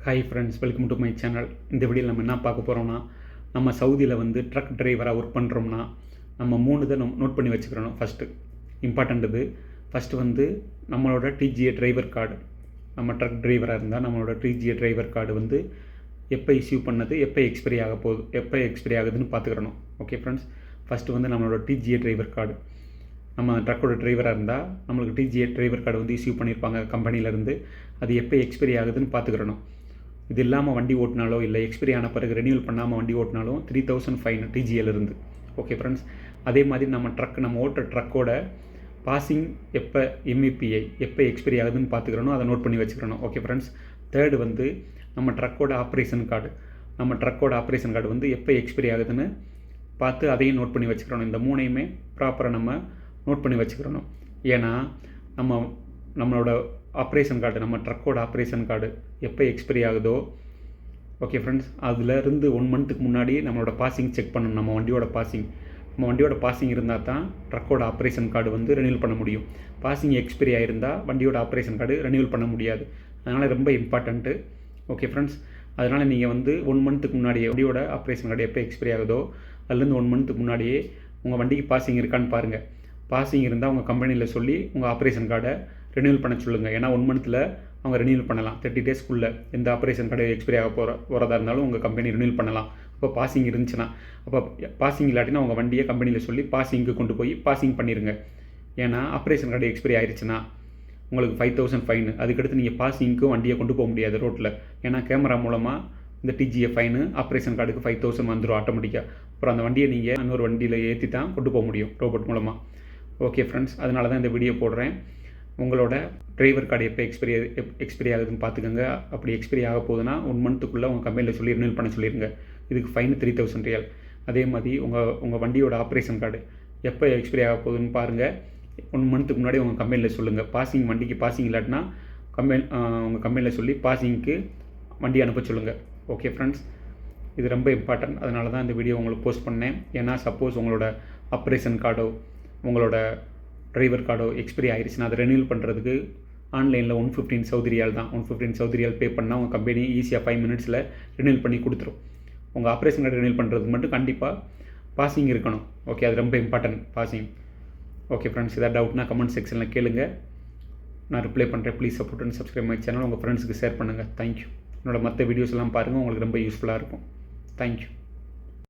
Hi friends, welcome to my channel. இந்த வீடியோவில் நம்ம என்ன பார்க்க போகிறோம்னா, நம்ம சவுதியில் ட்ரக் டிரைவராக ஒர்க் பண்ணுறோம்னா நம்ம 3 இதை நோட் பண்ணி வச்சுக்கிறணும். ஃபஸ்ட்டு இம்பார்ட்டண்ட் இது. ஃபஸ்ட்டு நம்மளோட டிஜிஏ டிரைவர் கார்டு. நம்ம ட்ரக் டிரைவராக இருந்தால் நம்மளோட டிஜிஏ டிரைவர் கார்டு எப்போ இஷ்யூ பண்ணது, எப்போ எக்ஸ்பைரி ஆக போகுது, எப்போ எக்ஸ்பைரி ஆகுதுன்னு பார்த்துக்கிறணும். ஓகே ஃப்ரெண்ட்ஸ், ஃபஸ்ட்டு நம்மளோட டிஜிஏ டிரைவர் கார்டு. நம்ம ட்ரக்கோட டிரைவராக இருந்தால் நம்மளுக்கு டிஜிஏ டிரைவர் கார்டு இஷ்யூ பண்ணியிருப்பாங்க கம்பெனியிலேருந்து. அது எப்போ எக்ஸ்பைரி ஆகுதுன்னு பார்த்துக்கிறணும். இது இல்லாமல் வண்டி ஓட்டினாலோ இல்லை எக்ஸ்பைரி ஆன பிறகு ரெனியூவல் பண்ணாமல் வண்டி ஓட்டினாலும் 3000 ஃபைன் டிஜிஏலேருந்து. ஓகே ஃப்ரெண்ட்ஸ், அதே மாதிரி நம்ம ஓட்டுற ட்ரக்கோட பாசிங் எப்போ எம்இபிஐ எப்போ எக்ஸ்பைரி ஆகுதுன்னு பார்த்துக்கிறணும். அதை நோட் பண்ணி வச்சுக்கிறணும். ஓகே ஃப்ரெண்ட்ஸ், தேர்டு நம்ம ட்ரக்கோட ஆப்ரேஷன் கார்டு. நம்ம ட்ரக்கோட ஆப்ரேஷன் கார்டு எப்போ எக்ஸ்பைரி ஆகுதுன்னு பார்த்து அதையும் நோட் பண்ணி வச்சுக்கிறணும். இந்த 3ஐயுமே ப்ராப்பராக நம்ம நோட் பண்ணி வச்சுக்கிறணும். ஏன்னா நம்மளோட ஆப்ரேஷன் கார்டு, நம்ம ட்ரக்கோட ஆப்ரேஷன் கார்டு எப்போ எக்ஸ்பைரி ஆகுதோ, ஓகே ஃப்ரெண்ட்ஸ், அதிலேருந்து 1 மந்த்துக்கு முன்னாடி நம்மளோட பாசிங் செக் பண்ணணும். நம்ம வண்டியோட பாசிங் இருந்தால் தான் ட்ரக்கோட ஆப்ரேஷன் கார்டு ரெனியூவல் பண்ண முடியும். பாசிங் எக்ஸ்பைரி ஆகிருந்தால் வண்டியோட ஆப்ரேஷன் கார்டு ரெனியூவல் பண்ண முடியாது. அதனால் ரொம்ப இம்பார்ட்டண்ட்டு. ஓகே ஃப்ரெண்ட்ஸ், அதனால் நீங்கள் 1 மந்த்துக்கு முன்னாடியே வண்டியோட ஆப்ரேஷன் கார்டு எப்போ எக்ஸ்பைரி ஆகுதோ அதுலேருந்து 1 மந்த்துக்கு முன்னாடியே உங்கள் வண்டிக்கு பாசிங் இருக்கான்னு பாருங்கள். பாசிங் இருந்தால் உங்கள் கம்பெனியில் சொல்லி உங்கள் ஆப்ரேஷன் கார்டை ரெனியூவல் பண்ண சொல்லுங்கள். ஏன்னா 1 மந்த்தில் அவங்க ரெனியூவல் பண்ணலாம். 30 டேஸ்க்குள்ளே எந்த ஆப்ரேஷன் கார்டு எக்ஸ்பைரி ஆக போகிறதா இருந்தாலும் உங்கள் கம்பெனி ரெனியூவல் பண்ணலாம். அப்போ பாசிங் இருந்துச்சுன்னா, அப்போ பாசிங் இல்லாட்டினா உங்கள் வண்டியை கம்பெனியில் சொல்லி பாசிங்க்கு கொண்டு போய் பாசிங் பண்ணிடுங்க. ஏன்னா ஆப்ரேஷன் கார்டு எக்ஸ்பைரி ஆயிடுச்சுன்னா உங்களுக்கு 5000 ஃபைனு. அதுக்கடுத்து நீங்கள் பாசிங்க்கும் வண்டியை கொண்டு போக முடியாது ரோட்டில். ஏன்னா கேமரா மூலமாக இந்த டிஜிஏ ஃபைனு ஆப்ரேஷன் கார்டுக்கு 5000 வந்துடும் ஆட்டோமேட்டிக்காக. அப்புறம் அந்த வண்டியை நீங்கள் இன்னொரு வண்டியில் ஏற்றி தான் கொண்டு போக முடியும் ரோபோட் மூலமாக. ஓகே ஃப்ரெண்ட்ஸ், அதனால தான் இந்த வீடியோ போடுறேன். உங்களோட டிரைவர் கார்டு எப்போ எக்ஸ்பைரி ஆகுதுன்னு பார்த்துக்கோங்க. அப்படி எக்ஸ்பைரி ஆக போகுதுன்னா 1 மந்த்துக்குள்ளே உங்கள் கம்பெனியில் சொல்லி ரெனியூவல் பண்ண சொல்லிடுங்க. இதுக்கு ஃபைன் 3000 ரியால். அதே மாதிரி உங்கள் வண்டியோட ஆப்ரேஷன் கார்டு எப்போ எக்ஸ்பைரி ஆக போகுதுன்னு பாருங்கள். 1 மந்த்துக்கு முன்னாடி உங்கள் கம்பெனியில் சொல்லுங்கள். வண்டிக்கு பாசிங் இல்லாட்டினா உங்கள் கம்பெனியில் சொல்லி பாசிங்க்கு வண்டி அனுப்ப சொல்லுங்கள். ஓகே ஃப்ரெண்ட்ஸ், இது ரொம்ப இம்பார்ட்டன்ட். அதனால தான் இந்த வீடியோ உங்களுக்கு போஸ்ட் பண்ணேன். ஏன்னா சப்போஸ் உங்களோட ஆப்ரேஷன் கார்டோ உங்களோட டிரைவர் கார்டோ எக்ஸ்பைரி ஆயிடுச்சுன்னா அதை ரெனியூவல் பண்ணுறதுக்கு ஆன்லைனில் 115 சவுதி ரியால் தான். 115 சவுதி ரியால் பே பண்ணால் உங்கள் கம்பெனி ஈஸியாக 5 மினிட்ஸில் ரெனியூவல் பண்ணி கொடுத்துரும். உங்கள் ஆப்ரேஷன் கார்டு ரெனியூவல் பண்ணுறதுக்கு மட்டும் கண்டிப்பாக பாசிங் இருக்கணும். ஓகே, அது ரொம்ப இம்பார்ட்டன்ட், பாசிங். ஓகே ஃப்ரெண்ட்ஸ், ஏதாவது டவுட்னா கமெண்ட் செக்ஷனில் கேளுங்க, நான் ரிப்ளை பண்ணுறேன். Please support and subscribe my channel. உங்கள் ஃப்ரெண்ட்ஸுக்கு ஷேர் பண்ணுங்கள். தேங்க்யூ. என்னோட மற்ற வீடியோஸ் எல்லாம் பாருங்கள், உங்களுக்கு ரொம்ப யூஸ்ஃபுல்லாக இருக்கும். தேங்க்யூ.